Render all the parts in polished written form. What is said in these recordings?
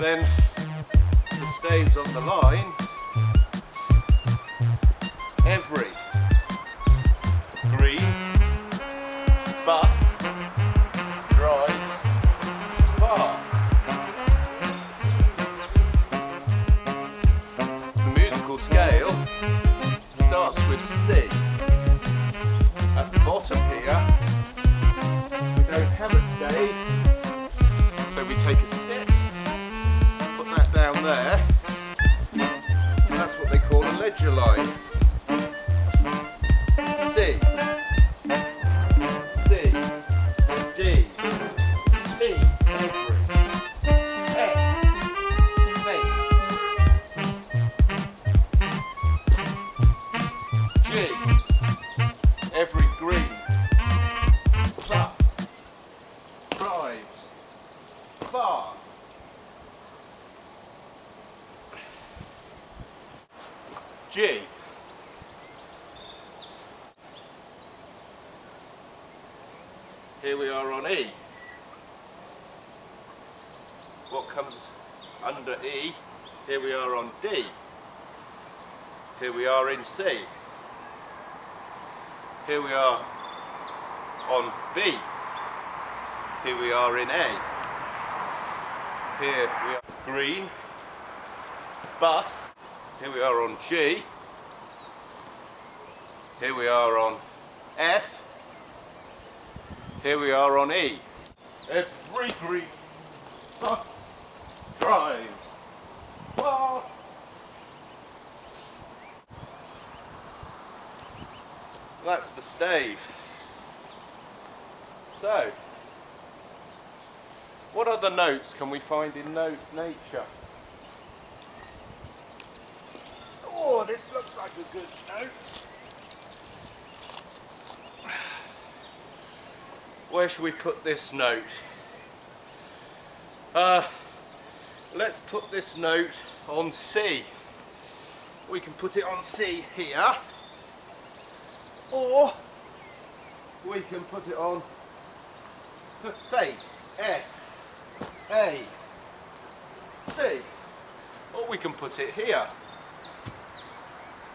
then the staves on the line, every green bus drives fast. The musical scale starts with C. At the bottom here, we don't have a stave, so we take a stick, put that down there. That's what they call a ledger line. C, C, D, E, every, F, G, every green bus drives fast. G. Here we are on E. What comes under E? Here we are on D. Here we are in C. Here we are on B. Here we are in A. Here we are green, bus. Here we are on G. Here we are on F. Here we are on E. Every green bus drives fast. That's the stave. So, what other notes can we find in nature? Oh, this looks like a good note. Where should we put this note? Let's put this note on C. We can put it on C here, or we can put it on the face, F, A, C, or we can put it here,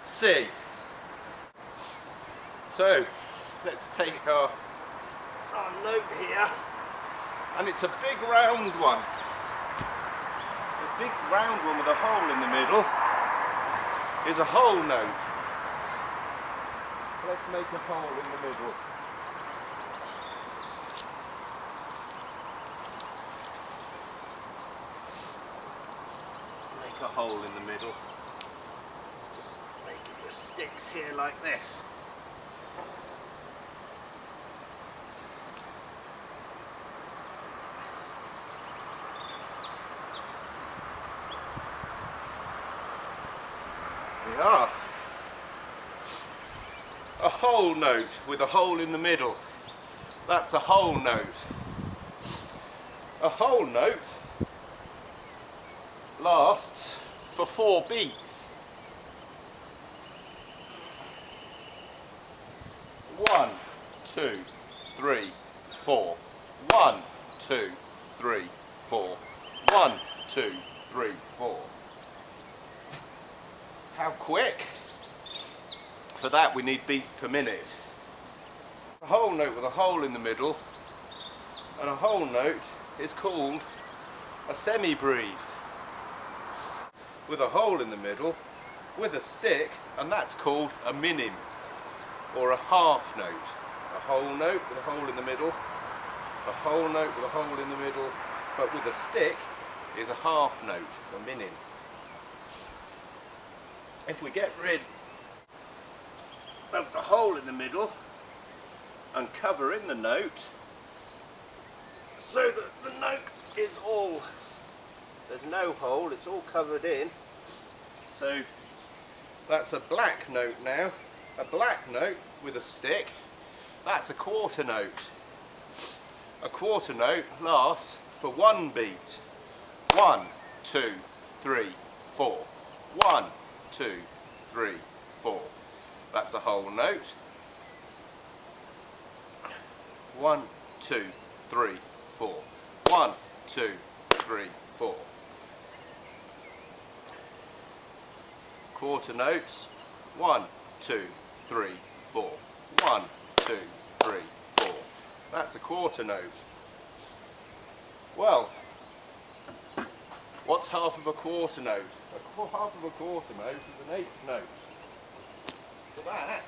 C. So let's take our note here, and it's a big round one. The big round one with a hole in the middle is a whole note. Let's make a hole in the middle. Make a hole in the middle. Just make it with sticks here like this. We are. A whole note with a hole in the middle. That's a whole note. A whole note lasts for 4 beats. 1, 2, 3, 4. 1, 2, 3, 4. 1, 2, 3, 4. How quick? For that we need beats per minute. A whole note with a hole in the middle, and a whole note is called a semi-breve. With a hole in the middle, with a stick, and that's called a minim, or a half note. A whole note with a hole in the middle, a whole note with a hole in the middle, but with a stick is a half note, a minim. If we get rid of the hole in the middle and cover in the note so that the note is all, there's no hole, it's all covered in. So that's a black note now, a black note with a stick. That's a quarter note. A quarter note lasts for 1 beat. 1, 2, 3, 4. 1, 2, 3, 4. That's a whole note. 1, 2, 3, 4. 1, 2, 3, 4. quarter notes. 1, 2, 3, 4. 1, 2, 3, 4. That's a quarter note. Well, what's half of a quarter note? Half of a quarter note is an eighth note. So that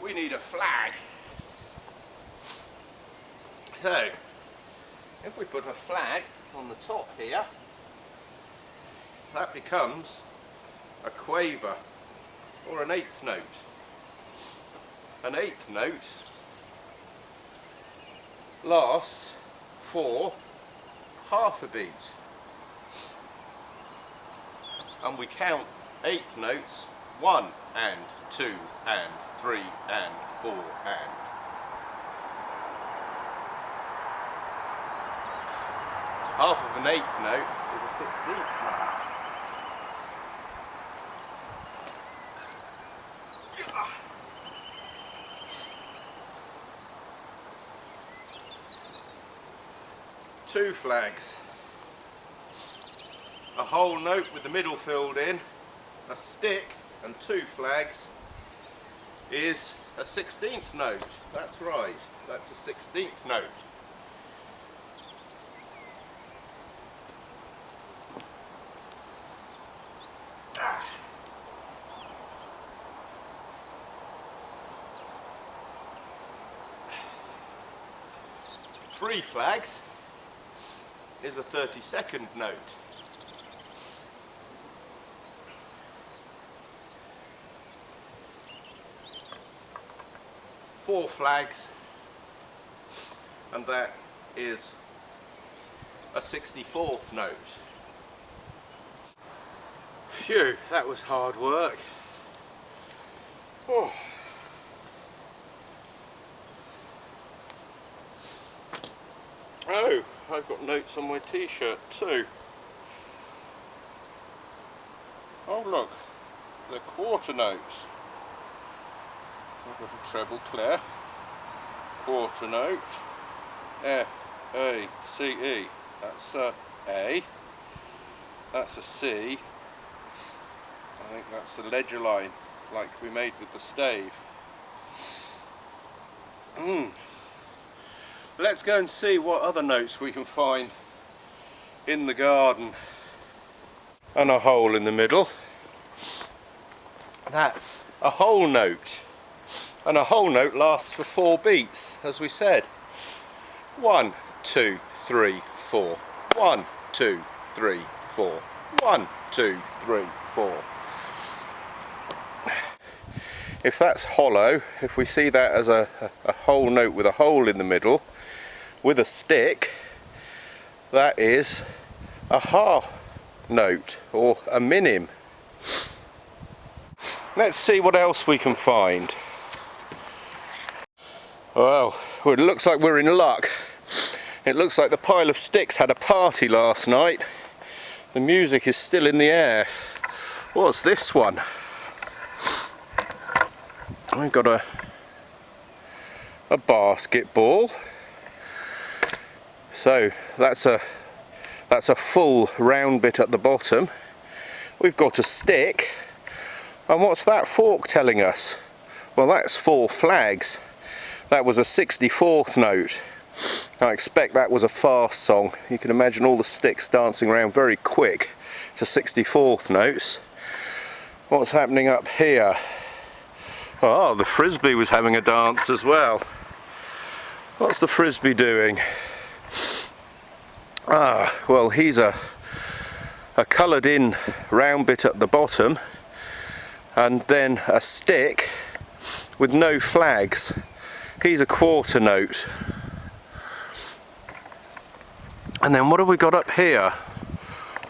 we need a flag. So if we put a flag on the top here, that becomes a quaver or an eighth note. An eighth note lasts for half a beat, and we count eighth notes 1 and 2 and 3 and 4 and. Half of an eighth note is a 16th note. Two flags. A whole note with the middle filled in, a stick and two flags is a 16th note. That's right, that's a 16th note. Three flags is a 32nd note. Four flags, and that is a 64th note. Phew, that was hard work. Oh. Oh, I've got notes on my t-shirt too. Oh look, they're quarter notes. I've got a treble clef, quarter note, F, A, C, E. That's a A, that's a C. I think that's the ledger line, like we made with the stave. Let's go and see what other notes we can find in the garden. And a hole in the middle. That's a whole note. And a whole note lasts for 4 beats, as we said. 1, 2, 3, 4. 1, 2, 3, 4. 1, 2, 3, 4. If that's hollow, if we see that as a whole note with a hole in the middle, with a stick, that is a half note or a minim. Let's see what else we can find. Well, it looks like we're in luck. It looks like the pile of sticks had a party last night. The music is still in the air. What's this one? I've got a basketball. So that's a full round bit at the bottom. We've got a stick. And what's that fork telling us? Well, that's 4 flags. That was a 64th note. I expect that was a fast song. You can imagine all the sticks dancing around very quick to 64th notes. What's happening up here? Oh, the frisbee was having a dance as well. What's the frisbee doing? Ah, well, he's a coloured in round bit at the bottom, and then a stick with no flags. He's a quarter note. And then what have we got up here?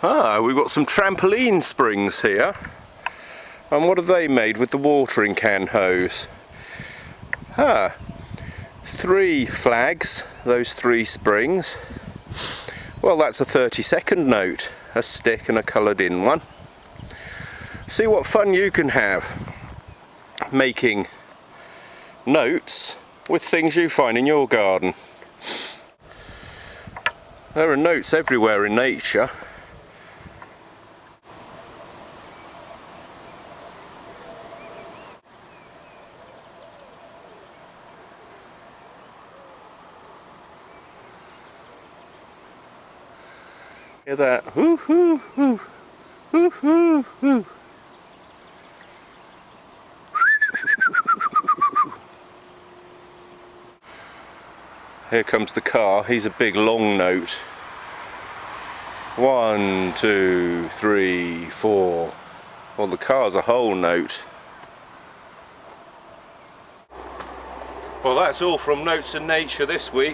Ah, we've got some trampoline springs here. And what are they made with the watering can hose? Ah, 3 flags, those 3 springs. Well, that's a 32nd note, a stick and a coloured in one. See what fun you can have making notes with things you find in your garden. There are notes everywhere in nature. Hear that? Woo hoo hoo. Woo hoo hoo. Here comes the car. He's a big long note. 1, 2, 3, 4. Well, the car's a whole note. Well, that's all from Notes in Nature this week.